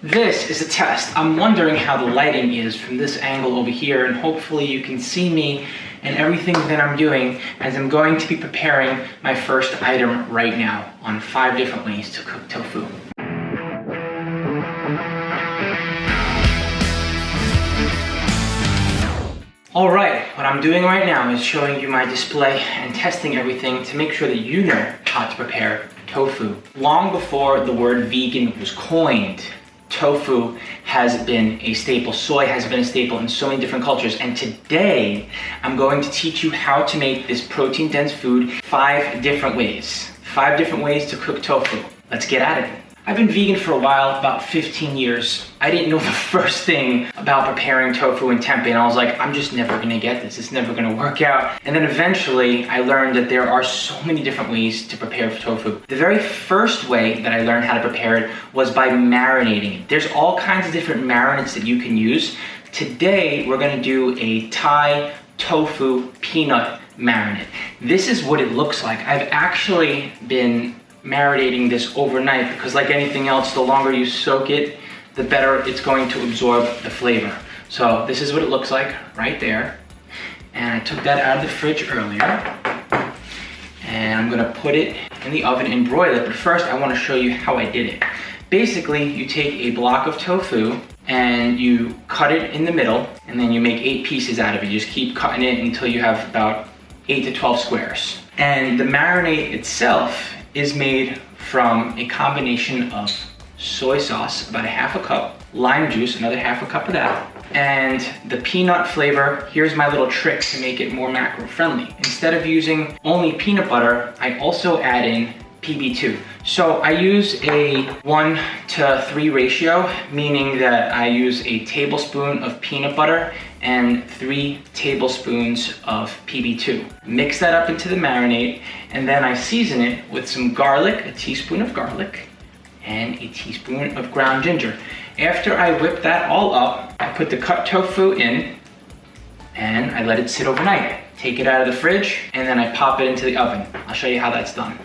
This is a test. I'm wondering how the lighting is from this angle over here, and hopefully you can see me and everything that I'm doing as I'm going to be preparing my first item right now on 5 different ways to cook tofu. Alright, what I'm doing right now is showing you my display and testing everything to make sure that you know how to prepare tofu. Long before the word vegan was coined, tofu has been a staple. Soy has been a staple in so many different cultures. And today, I'm going to teach you how to make this protein-dense food 5 different ways. 5 different ways to cook tofu. Let's get at it. I've been vegan for a while, about 15 years. I didn't know the first thing about preparing tofu in tempeh, and I was like, I'm just never gonna get this. It's never gonna work out. And then eventually, I learned that there are so many different ways to prepare tofu. The very first way that I learned how to prepare it was by marinating it. There's all kinds of different marinades that you can use. Today, we're gonna do a Thai tofu peanut marinade. This is what it looks like. I've actually been marinating this overnight because, like anything else, the longer you soak it, the better it's going to absorb the flavor. So this is what it looks like right there. And I took that out of the fridge earlier. And I'm gonna put it in the oven and broil it. But first, I wanna show you how I did it. Basically, you take a block of tofu and you cut it in the middle, and then you make 8 pieces out of it. You just keep cutting it until you have about 8 to 12 squares. And the marinade itself is made from a combination of soy sauce, about 1/2 cup, lime juice, another 1/2 cup of that, and the peanut flavor. Here's my little trick to make it more macro friendly. Instead of using only peanut butter, I also add in PB2. So I use a 1-to-3 ratio, meaning that I use a tablespoon of peanut butter and 3 tablespoons of PB2. Mix that up into the marinade, and then I season it with some garlic, a teaspoon of garlic, and a teaspoon of ground ginger. After I whip that all up, I put the cut tofu in, and I let it sit overnight. Take it out of the fridge, and then I pop it into the oven. I'll show you how that's done.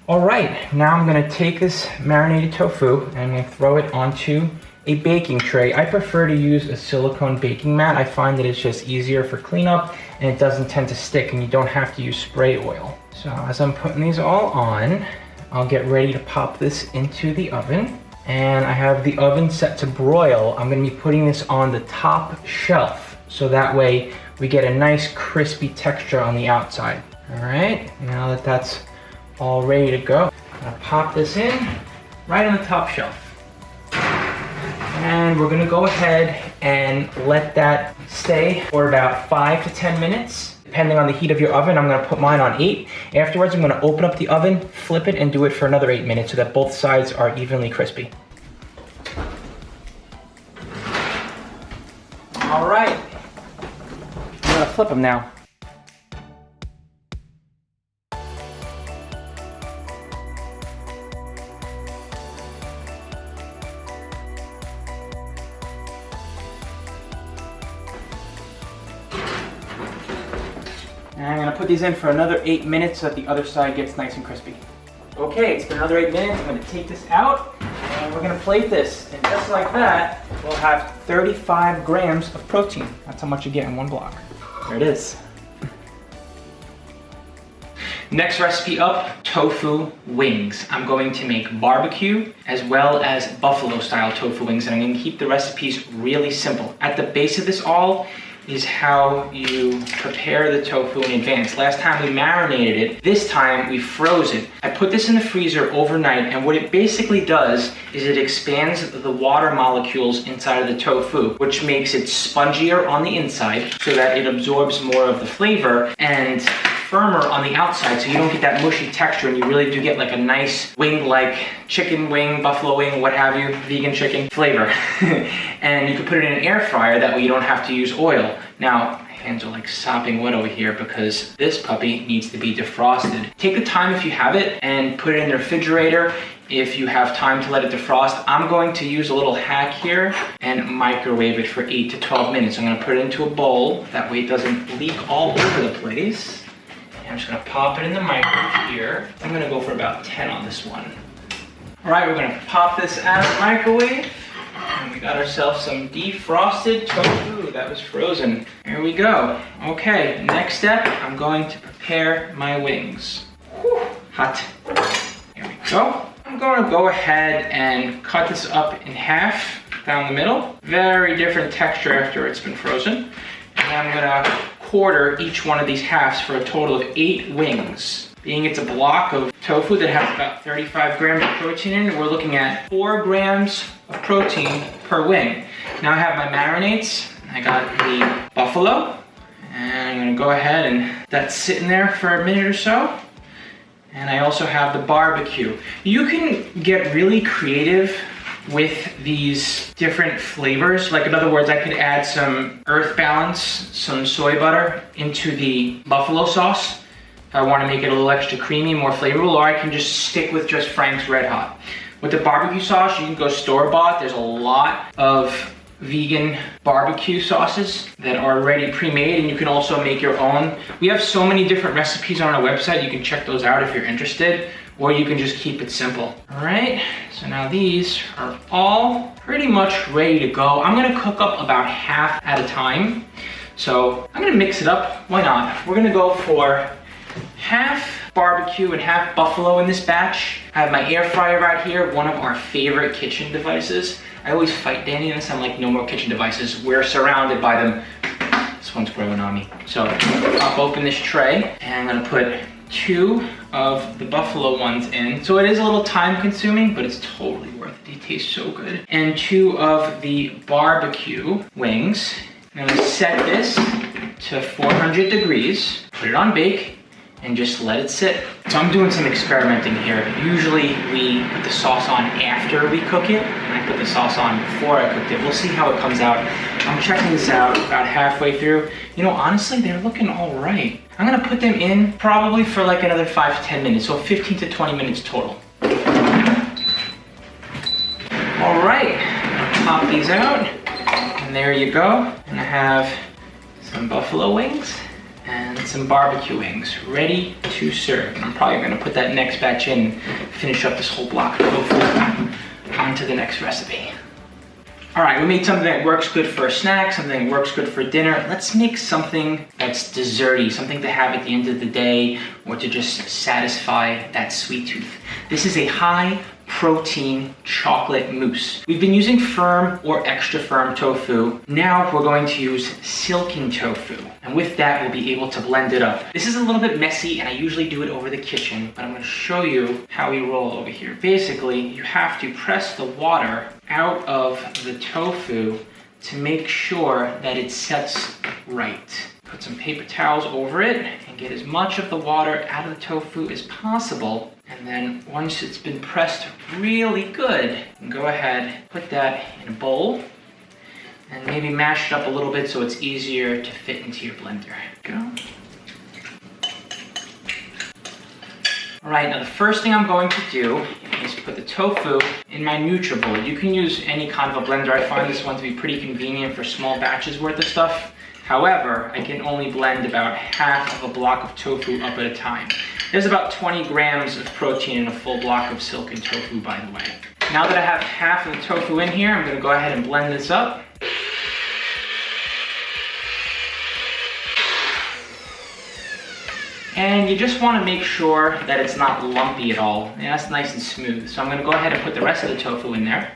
All right, now I'm gonna take this marinated tofu and I'm gonna throw it onto a baking tray. I prefer to use a silicone baking mat. I find that it's just easier for cleanup and it doesn't tend to stick, and you don't have to use spray oil. So as I'm putting these all on, I'll get ready to pop this into the oven. And I have the oven set to broil. I'm gonna be putting this on the top shelf, so that way we get a nice crispy texture on the outside. All right, now that that's all ready to go, I'm gonna pop this in right on the top shelf. And we're gonna go ahead and let that stay for about 5 to 10 minutes, depending on the heat of your oven. I'm gonna put mine on 8. Afterwards, I'm gonna open up the oven, flip it, and do it for another 8 minutes so that both sides are evenly crispy. All right, I'm gonna flip them now. And I'm gonna put these in for another 8 minutes so that the other side gets nice and crispy. Okay, it's been another 8 minutes. I'm gonna take this out and we're gonna plate this. And just like that, we'll have 35 grams of protein. That's how much you get in one block. There it is. Next recipe up, tofu wings. I'm going to make barbecue as well as buffalo style tofu wings, and I'm gonna keep the recipes really simple. At the base of this all is how you prepare the tofu in advance. Last time we marinated it, this time we froze it. I put this in the freezer overnight, and what it basically does is it expands the water molecules inside of the tofu, which makes it spongier on the inside so that it absorbs more of the flavor, and firmer on the outside so you don't get that mushy texture, and you really do get like a nice wing-like chicken wing, buffalo wing, what have you, vegan chicken flavor. And you can put it in an air fryer, that way you don't have to use oil. Now, my hands are like sopping wet over here because this puppy needs to be defrosted. Take the time if you have it and put it in the refrigerator if you have time to let it defrost. I'm going to use a little hack here and microwave it for 8 to 12 minutes. I'm gonna put it into a bowl, that way it doesn't leak all over the place. I'm just gonna pop it in the microwave here. I'm gonna go for about 10 on this one. All right, we're gonna pop this out of the microwave. We got ourselves some defrosted tofu that was frozen. Here we go. Okay, next step, I'm going to prepare my wings. Whew, hot. Here we go. I'm going to go ahead and cut this up in half down the middle. Very different texture after it's been frozen. And I'm gonna quarter each one of these halves for a total of 8 wings. Being it's a block of tofu that has about 35 grams of protein in it, we're looking at 4 grams of protein per wing. Now I have my marinades. I got the buffalo, and I'm gonna go ahead and that's sitting there for a minute or so. And I also have the barbecue. You can get really creative with these different flavors. Like in other words, I could add some Earth Balance, some soy butter into the buffalo sauce if I want to make it a little extra creamy, more flavorful, or I can just stick with just Frank's Red Hot. With the barbecue sauce, you can go store-bought. There's a lot of vegan barbecue sauces that are already pre-made, and you can also make your own. We have so many different recipes on our website. You can check those out if you're interested, or you can just keep it simple. All right, so now these are all pretty much ready to go. I'm gonna cook up about half at a time. So I'm gonna mix it up, why not? We're gonna go for half barbecue and half buffalo in this batch. I have my air fryer right here, one of our favorite kitchen devices. I always fight Danny on this. I'm like, no more kitchen devices. We're surrounded by them. This one's growing on me. So I'll pop open this tray and I'm gonna put 2 of the buffalo ones in. So it is a little time consuming, but it's totally worth it. They taste so good. And 2 of the barbecue wings. I'm gonna set this to 400 degrees, put it on bake, and just let it sit. So I'm doing some experimenting here. Usually we put the sauce on after we cook it, and I put the sauce on before I cooked it. We'll see how it comes out. I'm checking this out about halfway through. You know, honestly, they're looking all right. I'm gonna put them in probably for like another 5 to 10 minutes, so 15 to 20 minutes total. All right, pop these out, and there you go. And I have some buffalo wings and some barbecue wings ready to serve. And I'm probably gonna put that next batch in, finish up this whole block of tofu, on to the next recipe. All right, we made something that works good for a snack, something that works good for dinner. Let's make something that's desserty, something to have at the end of the day, or to just satisfy that sweet tooth. This is a high protein chocolate mousse. We've been using firm or extra firm tofu. Now we're going to use silken tofu. And with that, we'll be able to blend it up. This is a little bit messy and I usually do it over the kitchen, but I'm gonna show you how we roll over here. Basically, you have to press the water out of the tofu to make sure that it sets right. Put some paper towels over it and get as much of the water out of the tofu as possible. And then once it's been pressed really good, you can go ahead, put that in a bowl and maybe mash it up a little bit so it's easier to fit into your blender. Go. All right, now the first thing I'm going to do is put the tofu in my NutriBowl. You can use any kind of a blender. I find this one to be pretty convenient for small batches worth of stuff. However, I can only blend about half of a block of tofu up at a time. There's about 20 grams of protein in a full block of silken tofu, by the way. Now that I have half of the tofu in here, I'm gonna go ahead and blend this up. And you just wanna make sure that it's not lumpy at all. And that's nice and smooth. So I'm gonna go ahead and put the rest of the tofu in there.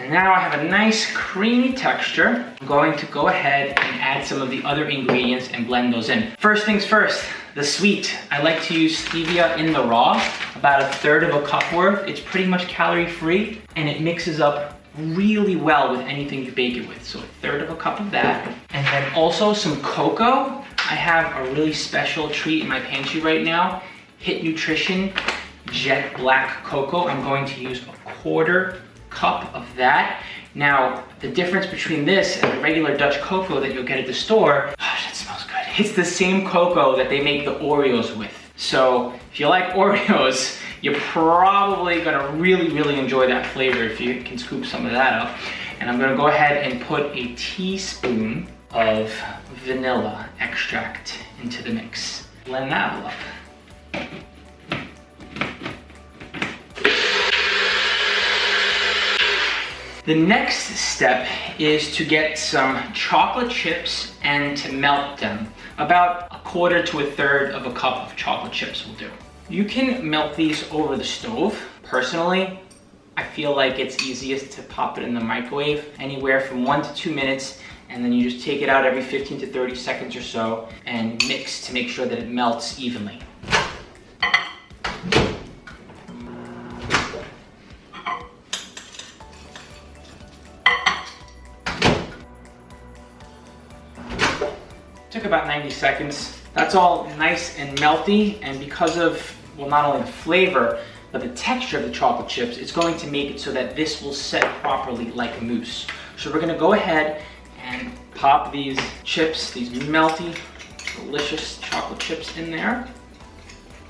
Now I have a nice creamy texture. I'm going to go ahead and add some of the other ingredients and blend those in. First things first, the sweet. I like to use stevia in the raw, about 1/3 of a cup worth. It's pretty much calorie free and it mixes up really well with anything you bake it with. So 1/3 of a cup of that. And then also some cocoa. I have a really special treat in my pantry right now. Hit Nutrition Jet Black Cocoa. I'm going to use 1/4 cup of that. Now, the difference between this and the regular Dutch cocoa that you'll get at the store, gosh, that smells good. It's the same cocoa that they make the Oreos with. So if you like Oreos, you're probably gonna really enjoy that flavor if you can scoop some of that up. And I'm gonna go ahead and put a teaspoon of vanilla extract into the mix. blend that all up. The next step is to get some chocolate chips and to melt them. About a quarter to a third of a cup of chocolate chips will do. You can melt these over the stove. Personally, I feel like it's easiest to pop it in the microwave, anywhere from 1 to 2 minutes, and then you just take it out every 15 to 30 seconds or so and mix to make sure that it melts evenly. Took about 90 seconds. That's all nice and melty, and because of, well, not only the flavor, but the texture of the chocolate chips, it's going to make it so that this will set properly like a mousse. So we're gonna go ahead and pop these chips, these melty, delicious chocolate chips in there.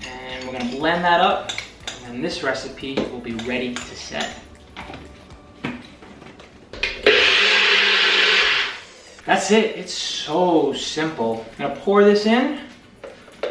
And we're gonna blend that up, and then this recipe will be ready to set. That's it, it's so simple. I'm gonna pour this in.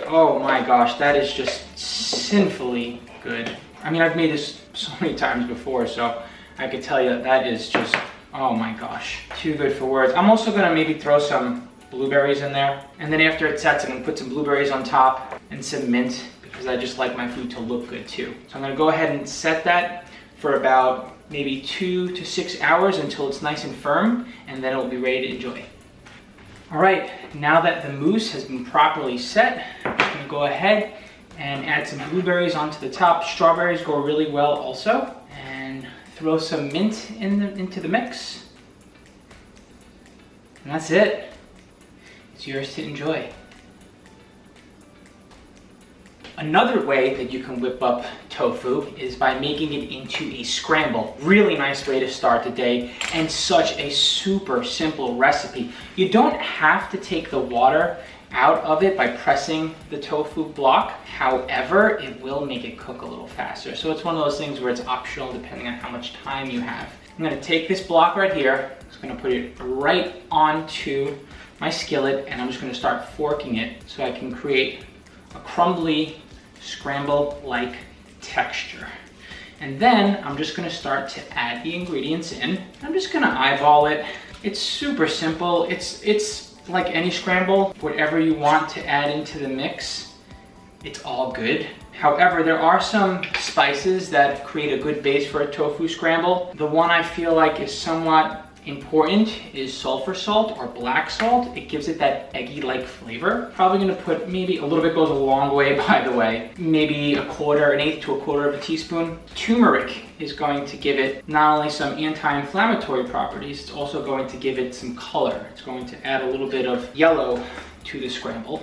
Oh my gosh, that is just sinfully good. I mean, I've made this so many times before, so I could tell you that is just, oh my gosh, too good for words. I'm also gonna maybe throw some blueberries in there. And then after it sets, I'm gonna put some blueberries on top and some mint, because I just like my food to look good too. So I'm gonna go ahead and set that for about maybe 2 to 6 hours until it's nice and firm, and then it'll be ready to enjoy. All right, now that the mousse has been properly set, I'm just gonna go ahead and add some blueberries onto the top. Strawberries go really well also. And throw some mint into the mix. And that's it. It's yours to enjoy. Another way that you can whip up tofu is by making it into a scramble. Really nice way to start the day, and such a super simple recipe. You don't have to take the water out of it by pressing the tofu block. However, it will make it cook a little faster. So it's one of those things where it's optional depending on how much time you have. I'm gonna take this block right here, I'm just gonna put it right onto my skillet, and I'm just gonna start forking it so I can create a crumbly, scramble-like texture. And then I'm just gonna start to add the ingredients in. I'm just gonna eyeball it. It's super simple. It's like any scramble. Whatever you want to add into the mix, it's all good. However, there are some spices that create a good base for a tofu scramble. The one I feel like is somewhat important is sulfur salt or black salt. It gives it that eggy-like flavor. Probably gonna put, maybe a little bit goes a long way, by the way. Maybe an eighth to a quarter of a teaspoon. Turmeric is going to give it not only some anti-inflammatory properties, it's also going to give it some color. It's going to add a little bit of yellow to the scramble.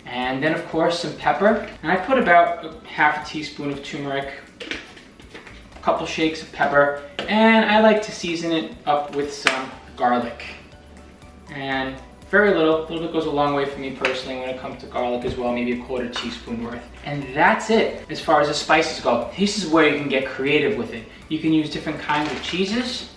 And then of course some pepper. And I put about half a teaspoon of turmeric, a couple shakes of pepper, and I like to season it up with some garlic. And very little bit goes a long way for me personally when it comes to garlic as well, maybe a quarter teaspoon worth. And that's it as far as the spices go. This is where you can get creative with it. You can use different kinds of cheeses.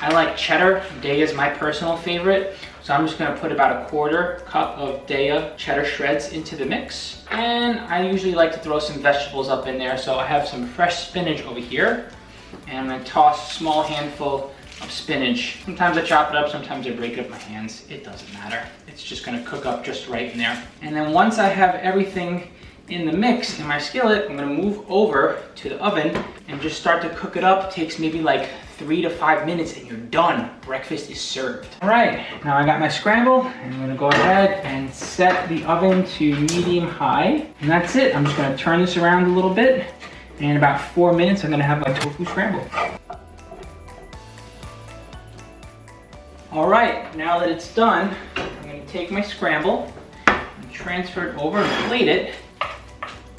I like cheddar. Daya is my personal favorite. So I'm just gonna put about a quarter cup of Daya cheddar shreds into the mix. And I usually like to throw some vegetables up in there. So I have some fresh spinach over here. And I'm gonna toss a small handful of spinach. Sometimes I chop it up, sometimes I break it up with my hands. It doesn't matter. It's just gonna cook up just right in there. And then once I have everything in the mix in my skillet, I'm gonna move over to the oven and just start to cook it up. It takes maybe like 3 to 5 minutes and you're done. Breakfast is served. All right, now I got my scramble, and I'm gonna go ahead and set the oven to medium high. And that's it. I'm just gonna turn this around a little bit. And in about 4 minutes, I'm gonna have my tofu scramble. All right, now that it's done, I'm gonna take my scramble and transfer it over and plate it.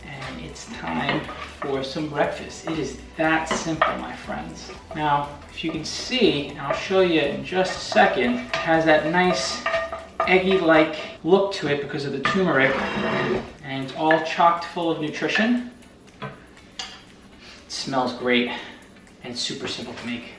And it's time for some breakfast. It is that simple, my friends. Now, if you can see, and I'll show you in just a second, it has that nice eggy-like look to it because of the turmeric, and it's all chocked full of nutrition. It smells great, and it's super simple to make.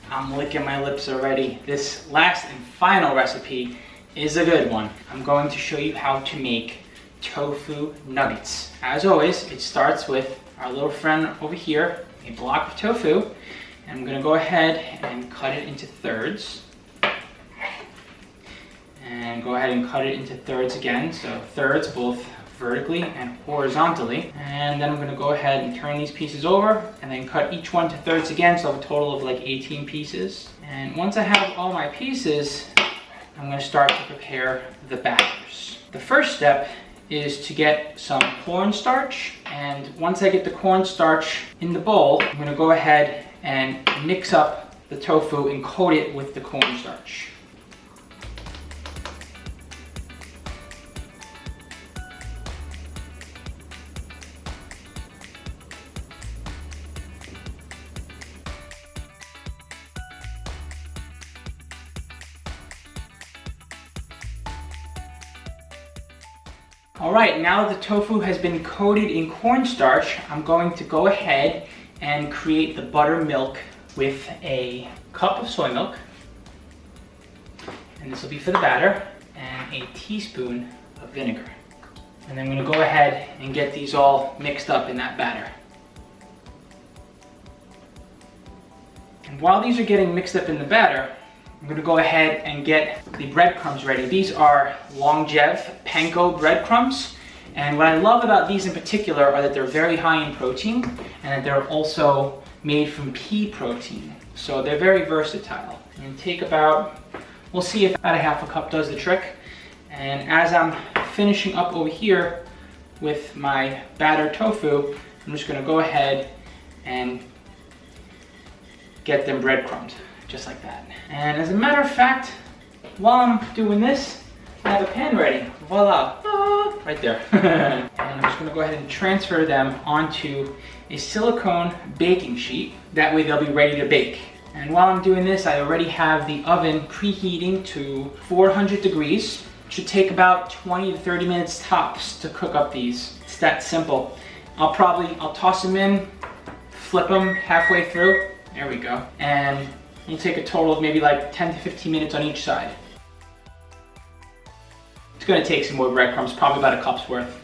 I'm licking my lips already. This last and final recipe is a good one. I'm going to show you how to make Tofu Nuggets. As always, it starts with our little friend over here, a block of tofu. And I'm gonna go ahead and cut it into thirds. And go ahead and cut it into thirds again. So thirds both vertically and horizontally. And then I'm gonna go ahead and turn these pieces over and then cut each one to thirds again. So I have a total of like 18 pieces. And once I have all my pieces, I'm gonna start to prepare the batters. The first step is to get some cornstarch. And once I get the cornstarch in the bowl, I'm gonna go ahead and mix up the tofu and coat it with the cornstarch. All right, now that the tofu has been coated in cornstarch, I'm going to go ahead and create the buttermilk with a cup of soy milk. And this will be for the batter, and a teaspoon of vinegar. And I'm gonna go ahead and get these all mixed up in that batter. And while these are getting mixed up in the batter, I'm gonna go ahead and get the breadcrumbs ready. These are Longev panko breadcrumbs. And what I love about these in particular are that they're very high in protein and that they're also made from pea protein. So they're very versatile. And take about, we'll see if about a half a cup does the trick. And as I'm finishing up over here with my battered tofu, I'm just gonna go ahead and get them breadcrumbed, just like that. And as a matter of fact, while I'm doing this, I have a pan ready. Voila, right there. And I'm just gonna go ahead and transfer them onto a silicone baking sheet. That way they'll be ready to bake. And while I'm doing this, I already have the oven preheating to 400 degrees. It should take about 20 to 30 minutes tops to cook up these. It's that simple. I'll toss them in, flip them halfway through. There we go. And it'll take a total of maybe like 10 to 15 minutes on each side. It's gonna take some more breadcrumbs, probably about a cup's worth.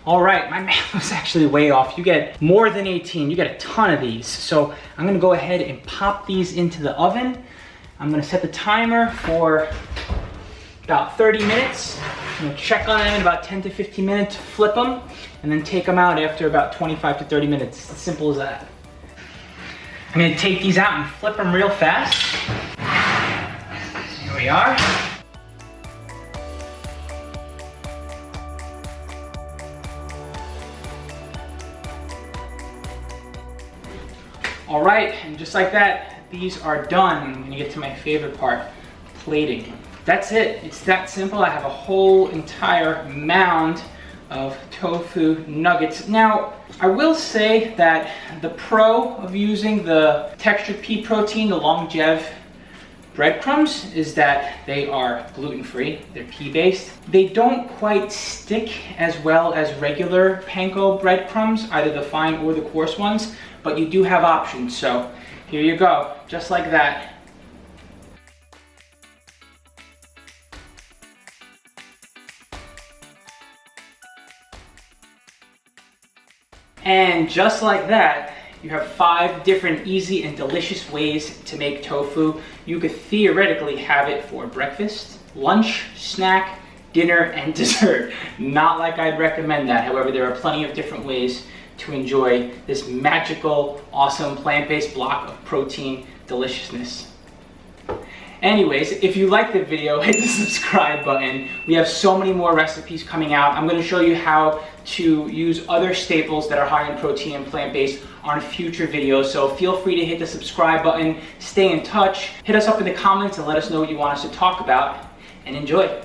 All right, my math was actually way off. You get more than 18, you get a ton of these. So I'm gonna go ahead and pop these into the oven. I'm gonna set the timer for about 30 minutes. I'm gonna check on them in about 10 to 15 minutes, flip them, and then take them out after about 25 to 30 minutes. It's as simple as that. I'm gonna take these out and flip them real fast. Here we are. All right, and just like that, these are done. I'm gonna get to my favorite part, plating. That's it, it's that simple. I have a whole entire mound of tofu nuggets. Now, I will say that the pro of using the textured pea protein, the Longev breadcrumbs, is that they are gluten-free, they're pea-based. They don't quite stick as well as regular panko breadcrumbs, either the fine or the coarse ones, but you do have options. So here you go, just like that. And just like that, you have 5 different easy and delicious ways to make tofu. You could theoretically have it for breakfast, lunch, snack, dinner, and dessert. Not like I'd recommend that. However, there are plenty of different ways to enjoy this magical, awesome plant-based block of protein deliciousness. Anyways, if you liked the video, hit the subscribe button. We have so many more recipes coming out. I'm going to show you how to use other staples that are high in protein and plant-based on future videos. So feel free to hit the subscribe button, stay in touch, hit us up in the comments and let us know what you want us to talk about, and enjoy.